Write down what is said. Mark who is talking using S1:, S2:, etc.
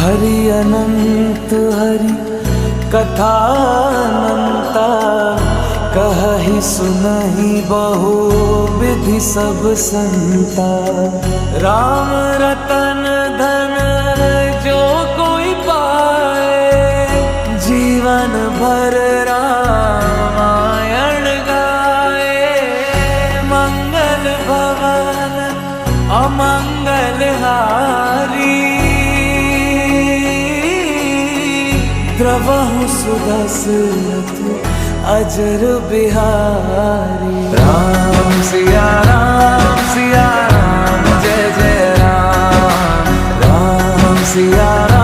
S1: हरि अनंत हरि कथा अनंता, कहहि सुनहि बहु विधि सब संता। राम रतन धन जो कोई पाए, जीवन भर रामायण गाए। मंगल भवन अमंगल हारी, द्रवहु सुदशरथ अजर बिहारी। राम सिया राम जय जय राम, राम सिया राम।